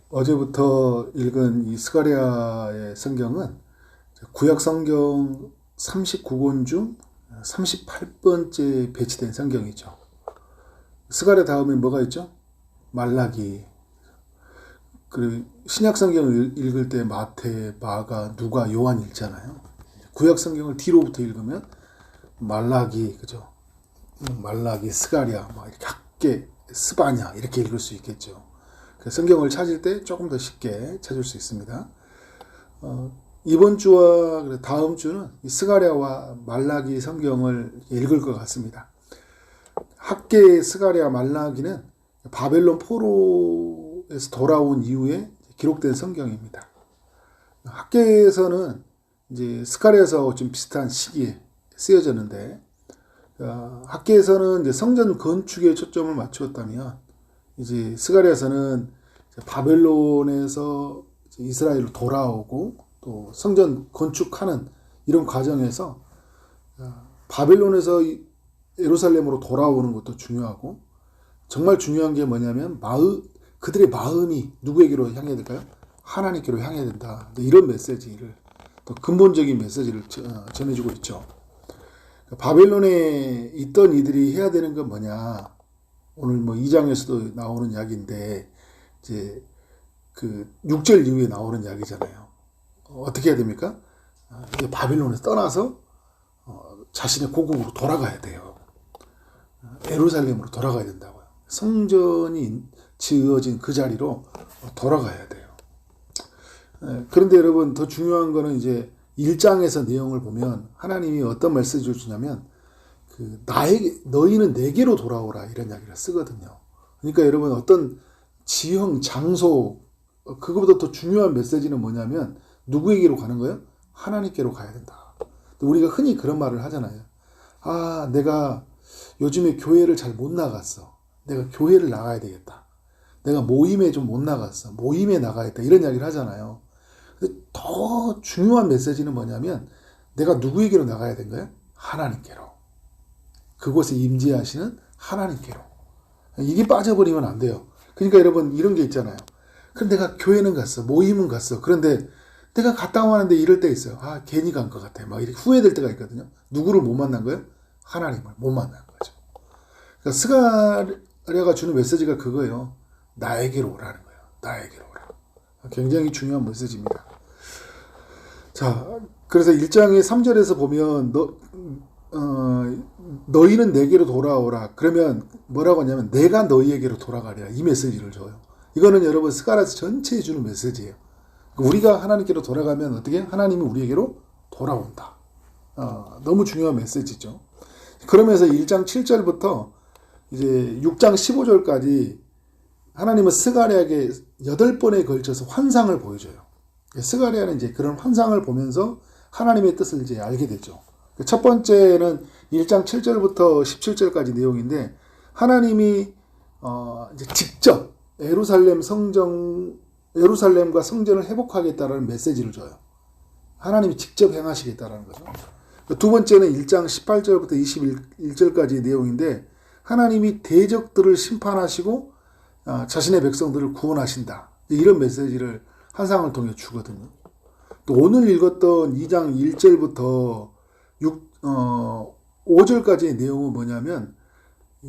어제부터 읽은 이 스가랴의 성경은 구약 성경 39권 중 38번째 배치된 성경이죠. 스가랴 다음에 뭐가 있죠? 말라기. 그리고 신약 성경을 읽을 때 마태, 마가, 누가, 요한 읽잖아요. 구약 성경을 뒤로부터 읽으면 말라기, 그죠? 말라기, 스가랴, 막 이렇게 학계, 스바냐 이렇게 읽을 수 있겠죠. 성경을 찾을 때 조금 더 쉽게 찾을 수 있습니다. 이번 주와 다음 주는 스가랴와 말라기 성경을 읽을 것 같습니다. 학계 스가랴 말라기는 바벨론 포로에서 돌아온 이후에 기록된 성경입니다. 학계에서는 이제 스가랴에서 좀 비슷한 시기에 쓰여졌는데, 학계에서는 이제 성전 건축에 초점을 맞추었다면, 이제 스가랴에서는 바벨론에서 이스라엘로 돌아오고 또 성전 건축하는 이런 과정에서 바벨론에서 예루살렘으로 돌아오는 것도 중요하고, 정말 중요한 게 뭐냐면 그들의 마음이 누구에게로 향해야 될까요? 하나님께로 향해야 된다. 이런 메시지를, 또 근본적인 메시지를 전해주고 있죠. 바벨론에 있던 이들이 해야 되는 건 뭐냐? 오늘 뭐 2장에서도 나오는 이야기인데, 이제 그 6절 이후에 나오는 이야기잖아요. 어떻게 해야 됩니까? 이제 바벨론에서 떠나서 자신의 고국으로 돌아가야 돼요. 예루살렘으로 돌아가야 된다고요. 성전이 지어진 그 자리로 돌아가야 돼요. 그런데 여러분, 더 중요한 거는 이제 1장에서 내용을 보면 하나님이 어떤 메시지를 주냐면, 너희는 내게로 돌아오라 이런 이야기를 쓰거든요. 그러니까 여러분, 어떤 지형, 장소, 그거보다 더 중요한 메시지는 뭐냐면 누구에게로 가는 거예요? 하나님께로 가야 된다. 우리가 흔히 그런 말을 하잖아요. 내가 요즘에 교회를 잘 못 나갔어. 내가 교회를 나가야 되겠다. 내가 모임에 좀 못 나갔어. 모임에 나가야겠다. 이런 이야기를 하잖아요. 근데 더 중요한 메시지는 뭐냐면 내가 누구에게로 나가야 된 거예요? 하나님께로. 그곳에 임재하시는 하나님께로. 이게 빠져버리면 안 돼요. 그러니까 여러분, 이런 게 있잖아요. 그럼 내가 교회는 갔어. 모임은 갔어. 그런데 내가 갔다 왔는데 이럴 때 있어요. 괜히 간 것 같아. 막 이렇게 후회될 때가 있거든요. 누구를 못 만난 거예요? 하나님을 못 만난 거죠. 그러니까 스가랴가 주는 메시지가 그거예요. 나에게로 오라는 거예요. 나에게로 오라. 굉장히 중요한 메시지입니다. 자, 그래서 1장의 3절에서 보면 너희는 내게로 돌아오라. 그러면 뭐라고 하냐면 내가 너희에게로 돌아가랴. 이 메시지를 줘요. 이거는 여러분 스가랴 전체에 주는 메시지예요. 우리가 하나님께로 돌아가면 어떻게? 하나님이 우리에게로 돌아온다. 너무 중요한 메시지죠. 그러면서 1장 7절부터 이제 6장 15절까지 하나님은 스가랴에게 8번에 걸쳐서 환상을 보여줘요. 스가랴는 이제 그런 환상을 보면서 하나님의 뜻을 이제 알게 되죠. 첫 번째는 1장 7절부터 17절까지 내용인데, 하나님이 이제 직접 예루살렘과 성전을 회복하겠다라는 메시지를 줘요. 하나님이 직접 행하시겠다라는 거죠. 두 번째는 1장 18절부터 21절까지 내용인데, 하나님이 대적들을 심판하시고 자신의 백성들을 구원하신다. 이런 메시지를 환상을 통해 주거든요. 또 오늘 읽었던 2장 1절부터 5절까지의 내용은 뭐냐면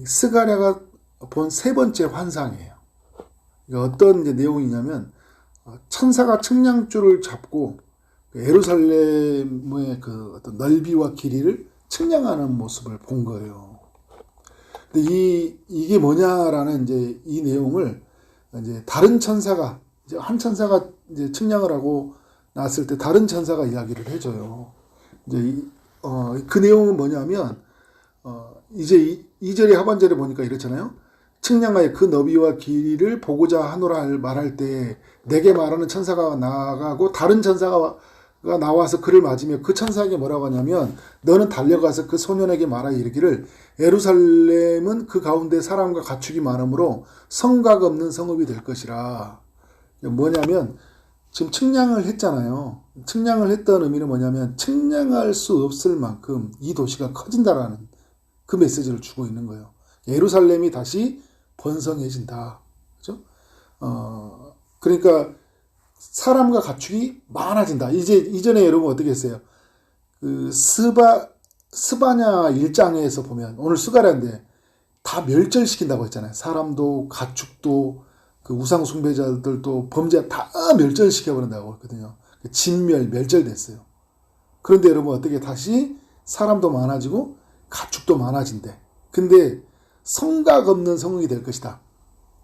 스가랴가 본 세 번째 환상이에요. 그러니까 어떤 이제 내용이냐면, 천사가 측량줄을 잡고 예루살렘의 그 어떤 넓이와 길이를 측량하는 모습을 본 거예요. 근데 이게 뭐냐라는 이제 이 내용을 이제 다른 천사가, 이제 한 천사가 이제 측량을 하고 났을 때 다른 천사가 이야기를 해줘요. 이제 그 내용은 뭐냐면, 이제 2절의 하반절에 보니까 이렇잖아요. 측량하여 그 너비와 길이를 보고자 하노라 말할 때 내게 말하는 천사가 나가고 다른 천사가 나와서 그를 맞으며 그 천사에게 뭐라고 하냐면, 너는 달려가서 그 소년에게 말하여 이르기를 예루살렘은 그 가운데 사람과 가축이 많으므로 성곽 없는 성읍이 될 것이라. 뭐냐면 지금 측량을 했잖아요. 측량을 했던 의미는 뭐냐면 측량할 수 없을 만큼 이 도시가 커진다라는 그 메시지를 주고 있는 거예요. 예루살렘이 다시 번성해진다. 그죠? 그러니까 사람과 가축이 많아진다. 이제 이전에 여러분 어떻게 했어요? 그 스바냐 1장에서 보면 오늘 스가랴인데 다 멸절시킨다고 했잖아요. 사람도 가축도 그 우상 숭배자들도 범죄 다 멸절시켜 버린다고 했거든요. 멸절됐어요. 그런데 여러분 어떻게 다시 사람도 많아지고 가축도 많아진대. 근데 성각 없는 성읍이 될 것이다.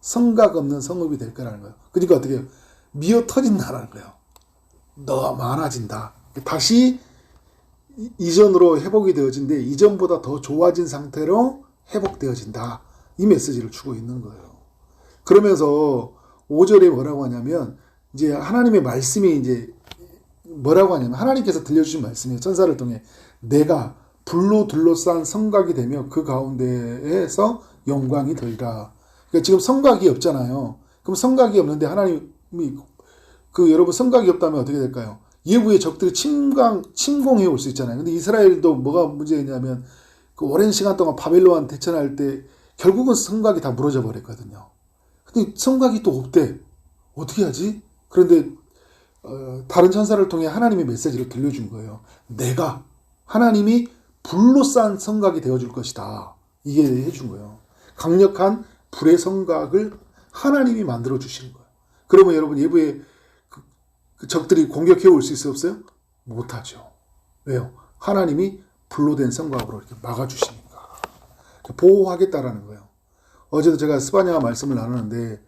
성각 없는 성읍이 될 거라는 거예요. 그러니까 어떻게 해요? 미어 터진다라는 거예요. 너무 많아진다. 다시 이전으로 회복이 되어진데 이전보다 더 좋아진 상태로 회복되어진다. 이 메시지를 주고 있는 거예요. 그러면서 5절에 뭐라고 하냐면 이제 하나님의 말씀이 이제 뭐라고 하냐면 하나님께서 들려주신 말씀이에요. 천사를 통해 내가 불로 둘러싼 성곽이 되며 그 가운데에서 영광이 되리라. 그러니까 지금 성곽이 없잖아요. 그럼 성곽이 없는데 하나님이 여러분 성곽이 없다면 어떻게 될까요? 예부의 적들이 침공해 올 수 있잖아요. 근데 이스라엘도 뭐가 문제였냐면 그 오랜 시간 동안 바벨론 대천할 때 결국은 성곽이 다 무너져 버렸거든요. 근데 성곽이 또 없대. 어떻게 하지? 그런데 다른 천사를 통해 하나님의 메시지를 들려준 거예요. 하나님이 불로 싼 성곽이 되어줄 것이다. 이게 해준 거예요. 강력한 불의 성곽을 하나님이 만들어 주시는 거예요. 그러면 여러분 예부의 그 적들이 공격해 올 수 있어요? 없어요? 못하죠. 왜요? 하나님이 불로 된 성곽으로 이렇게 막아주시니까. 보호하겠다라는 거예요. 어제도 제가 스바냐 말씀을 나누는데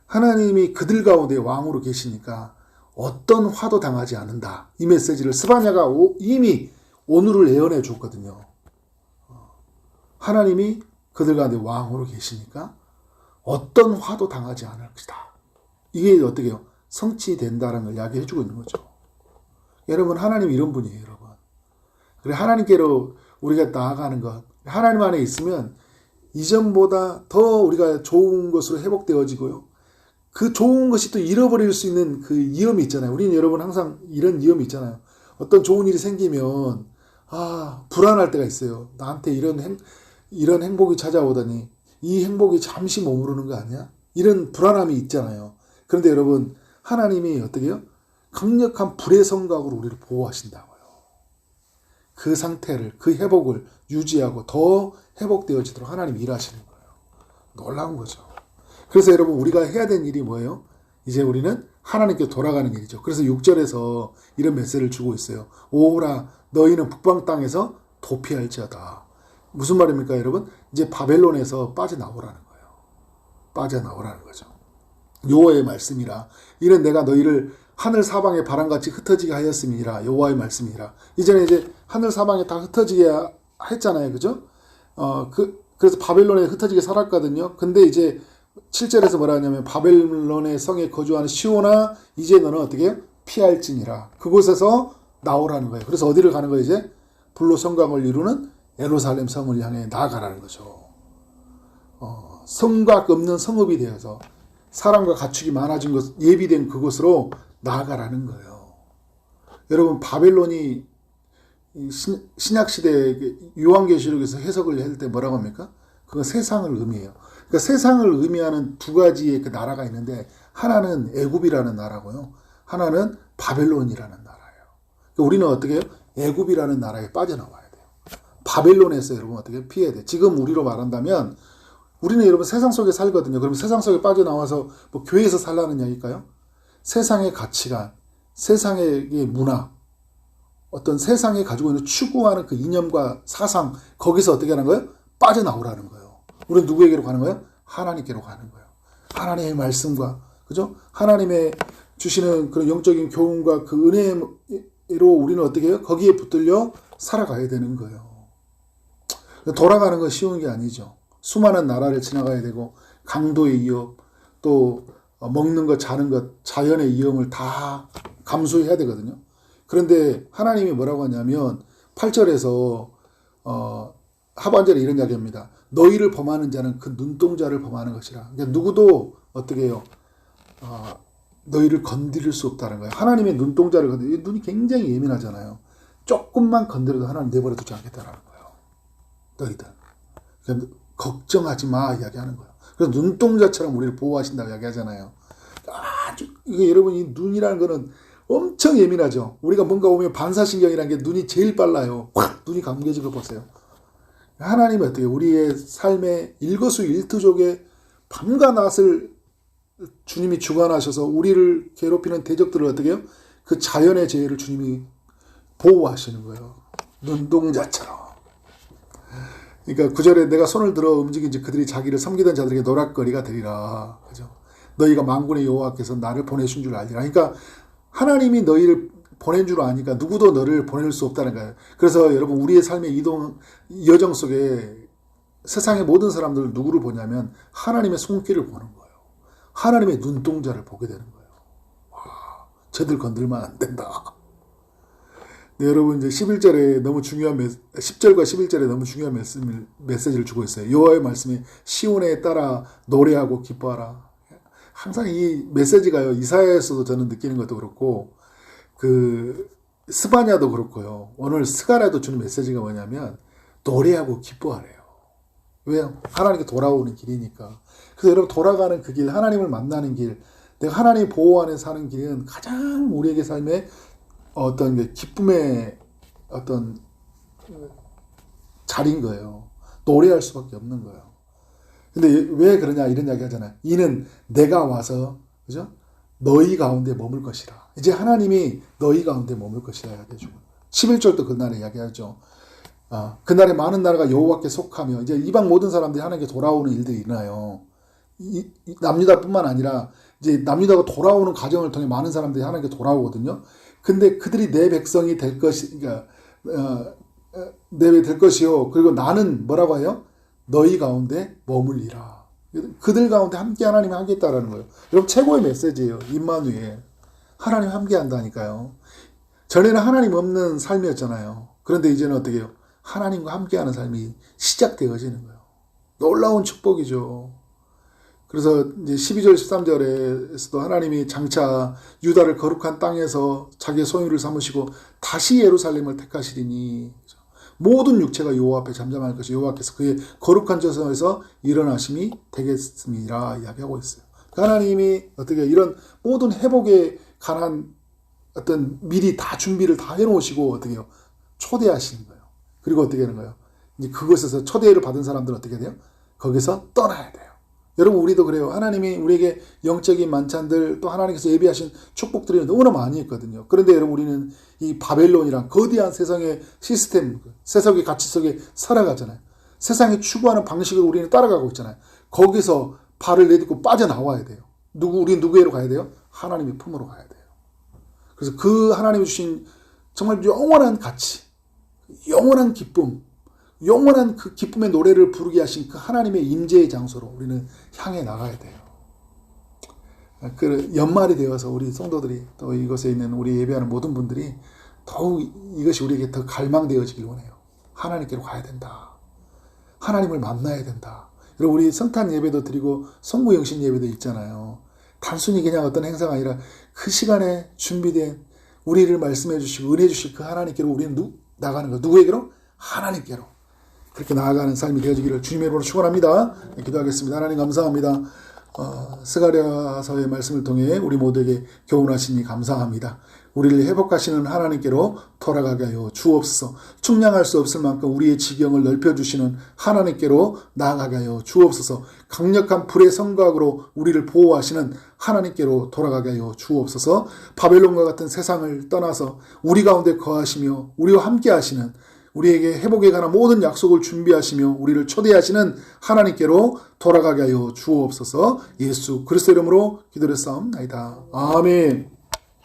하나님이 그들 가운데 왕으로 계시니까 어떤 화도 당하지 않는다. 이 메시지를 스바냐가 이미 오늘을 예언해 줬거든요. 하나님이 그들 가운데 왕으로 계시니까 어떤 화도 당하지 않을 것이다. 이게 어떻게 해요? 성취된다는 걸 이야기해 주고 있는 거죠. 여러분 하나님 이런 분이에요. 여러분. 그래 하나님께로 우리가 나아가는 것. 하나님 안에 있으면 이전보다 더 우리가 좋은 것으로 회복되어지고요. 그 좋은 것이 또 잃어버릴 수 있는 그 위험이 있잖아요. 우리는 여러분 항상 이런 위험이 있잖아요. 어떤 좋은 일이 생기면 불안할 때가 있어요. 나한테 이런 행복이 찾아오더니 이 행복이 잠시 머무르는 거 아니야? 이런 불안함이 있잖아요. 그런데 여러분 하나님이 어떻게 해요? 강력한 불의 성곽으로 우리를 보호하신다고요. 그 상태를 그 회복을 유지하고 더 회복되어지도록 하나님이 일하시는 거예요. 놀라운 거죠. 그래서 여러분 우리가 해야 되는 일이 뭐예요? 이제 우리는 하나님께 돌아가는 일이죠. 그래서 6절에서 이런 메시지를 주고 있어요. 오라 너희는 북방 땅에서 도피할지어다. 무슨 말입니까 여러분? 이제 바벨론에서 빠져나오라는 거예요. 빠져나오라는 거죠. 여호와의 말씀이라. 이는 내가 너희를 하늘 사방에 바람같이 흩어지게 하였음이라. 여호와의 말씀이라. 이전에 이제 하늘 사방에 다 흩어지게 했잖아요. 그죠? 그래서 바벨론에 흩어지게 살았거든요. 근데 이제 7절에서 뭐라 하냐면 바벨론의 성에 거주하는 시온아 이제 너는 어떻게 해요? 피할지니라. 그곳에서 나오라는 거예요. 그래서 어디를 가는 거예요? 이제 불로 성곽을 이루는 예루살렘 성을 향해 나아가라는 거죠. 성곽 없는 성읍이 되어서 사람과 가축이 많아진 것 예비된 그곳으로 나아가라는 거예요. 여러분 바벨론이 신약시대 요한계시록에서 해석을 할 때 뭐라고 합니까? 그건 세상을 의미해요. 그러니까 세상을 의미하는 두 가지의 그 나라가 있는데 하나는 애굽이라는 나라고요. 하나는 바벨론이라는 나라예요. 그러니까 우리는 어떻게 해요? 애굽이라는 나라에 빠져나와야 돼요. 바벨론에서 여러분 어떻게 피해야 돼요? 지금 우리로 말한다면 우리는 여러분 세상 속에 살거든요. 그럼 세상 속에 빠져나와서 뭐 교회에서 살라는 이야기일까요? 세상의 가치관, 세상의 문화, 어떤 세상에 가지고 있는 추구하는 그 이념과 사상, 거기서 어떻게 하는 거예요? 빠져나오라는 거예요. 우리는 누구에게로 가는 거예요? 하나님께로 가는 거예요. 하나님의 말씀과, 그죠? 하나님의 주시는 그런 영적인 교훈과 그 은혜로 우리는 어떻게 해요? 거기에 붙들려 살아가야 되는 거예요. 돌아가는 건 쉬운 게 아니죠. 수많은 나라를 지나가야 되고, 강도의 위협, 또 먹는 것, 자는 것, 자연의 위험을 다 감수해야 되거든요. 그런데 하나님이 뭐라고 하냐면 8절에서 하반절에 이런 이야기합니다. 너희를 범하는 자는 그 눈동자를 범하는 것이라. 그러니까 누구도 어떻게 해요? 너희를 건드릴 수 없다는 거예요. 하나님의 눈동자를 건드려. 눈이 굉장히 예민하잖아요. 조금만 건드려도 하나님 내버려 두지 않겠다라는 거예요. 너희들. 그러니까 걱정하지 마 이야기하는 거예요. 그래서 눈동자처럼 우리를 보호하신다고 이야기하잖아요. 이게 여러분, 이 눈이라는 거는 엄청 예민하죠. 우리가 뭔가 오면 반사신경이라는 게 눈이 제일 빨라요. 확 눈이 감겨진 거 보세요. 하나님은 어떻게 우리의 삶의 일거수일투족에 밤과 낮을 주님이 주관하셔서 우리를 괴롭히는 대적들을 어떻게 해요? 그 자연의 재해를 주님이 보호하시는 거예요. 눈동자처럼. 그러니까 9절에 내가 손을 들어 움직인지 그들이 자기를 섬기던 자들에게 노략거리가 되리라. 그죠? 너희가 만군의 여호와께서 나를 보내신 줄 알리라. 그러니까 하나님이 너희를 보낸 줄 아니까 누구도 너를 보낼 수 없다는 거예요. 그래서 여러분, 우리의 삶의 여정 속에 세상의 모든 사람들은 누구를 보냐면 하나님의 손길을 보는 거예요. 하나님의 눈동자를 보게 되는 거예요. 와, 쟤들 건들면 안 된다. 네, 여러분, 이제 11절에 너무 중요한 10절과 11절에 너무 중요한 메시지를 주고 있어요. 여호와의 말씀이 시온에 따라 노래하고 기뻐하라. 항상 이 메시지가요, 이사야에서도 저는 느끼는 것도 그렇고, 스바냐도 그렇고요. 오늘 스가랴도 주는 메시지가 뭐냐면, 노래하고 기뻐하래요. 왜요? 하나님께 돌아오는 길이니까. 그래서 여러분, 돌아가는 그 길, 하나님을 만나는 길, 내가 하나님 보호 안에 사는 길은 가장 우리에게 삶에 어떤 기쁨의 어떤 자리인 거예요. 노래할 수밖에 없는 거예요. 근데 왜 그러냐 이런 이야기 하잖아요. 이는 내가 와서, 그죠? 너희 가운데 머물 것이라. 이제 하나님이 너희 가운데 머물 것이라 이야기해주고, 11절도 그날에 이야기하죠. 그날에 많은 나라가 여호와께 속하며, 이제 이방 모든 사람들이 하나님께 돌아오는 일들이 일어나요. 남유다뿐만 아니라 이제 남유다가 돌아오는 과정을 통해 많은 사람들이 하나님께 돌아오거든요. 근데 그들이 내 백성이 될 것이, 그러니까 될 것이요. 그리고 나는 뭐라고 해요? 너희 가운데 머물리라. 그들 가운데 함께 하나님이 함께 있다라는 거예요. 여러분, 최고의 메시지예요. 임마누엘. 하나님 함께 한다니까요. 전에는 하나님 없는 삶이었잖아요. 그런데 이제는 어떻게 해요? 하나님과 함께하는 삶이 시작되어지는 거예요. 놀라운 축복이죠. 그래서 이제 12절 13절에서도 하나님이 장차 유다를 거룩한 땅에서 자기의 소유를 삼으시고 다시 예루살렘을 택하시리니 모든 육체가 여호와 앞에 잠잠할 것이 여호와께서 그의 거룩한 저성에서 일어나심이 되겠습니다. 이야기하고 있어요. 하나님이 어떻게 이런 모든 회복에 관한 어떤 미리 다 준비를 다 해놓으시고 어떻게 해요? 초대하시는 거예요. 그리고 어떻게 하는 거예요? 이제 그곳에서 초대를 받은 사람들은 어떻게 돼요? 거기서 떠나야 돼요. 여러분, 우리도 그래요. 하나님이 우리에게 영적인 만찬들, 또 하나님께서 예비하신 축복들이 너무나 많이 있거든요. 그런데 여러분, 우리는 이 바벨론이란 거대한 세상의 시스템, 세상의 가치 속에 살아가잖아요. 세상이 추구하는 방식을 우리는 따라가고 있잖아요. 거기서 발을 내딛고 빠져나와야 돼요. 우리는 누구에로 가야 돼요? 하나님의 품으로 가야 돼요. 그래서 그 하나님이 주신 정말 영원한 가치, 영원한 기쁨, 영원한 그 기쁨의 노래를 부르게 하신 그 하나님의 임재의 장소로 우리는 향해 나가야 돼요. 그 연말이 되어서 우리 성도들이 또 이곳에 있는 우리 예배하는 모든 분들이 더욱 이것이 우리에게 더 갈망되어지길 원해요. 하나님께로 가야 된다. 하나님을 만나야 된다. 그리고 우리 성탄 예배도 드리고 성구영신 예배도 있잖아요. 단순히 그냥 어떤 행사가 아니라 그 시간에 준비된 우리를 말씀해 주시고 은혜 주실 그 하나님께로 우리는 나가는 거. 누구에게로? 하나님께로. 그렇게 나아가는 삶이 되어지기를 주님의 이름으로 축원합니다. 기도하겠습니다. 하나님 감사합니다. 스가랴서의 말씀을 통해 우리 모두에게 교훈하시니 감사합니다. 우리를 회복하시는 하나님께로 돌아가게 하여 주옵소서. 충량할 수 없을 만큼 우리의 지경을 넓혀주시는 하나님께로 나아가게 하여 주옵소서. 강력한 불의 성곽으로 우리를 보호하시는 하나님께로 돌아가게 하여 주옵소서. 바벨론과 같은 세상을 떠나서 우리 가운데 거하시며 우리와 함께 하시는, 우리에게 회복에 관한 모든 약속을 준비하시며 우리를 초대하시는 하나님께로 돌아가게 하여 주옵소서. 예수 그리스도 이름으로 기도를 싸움나이다. 아멘.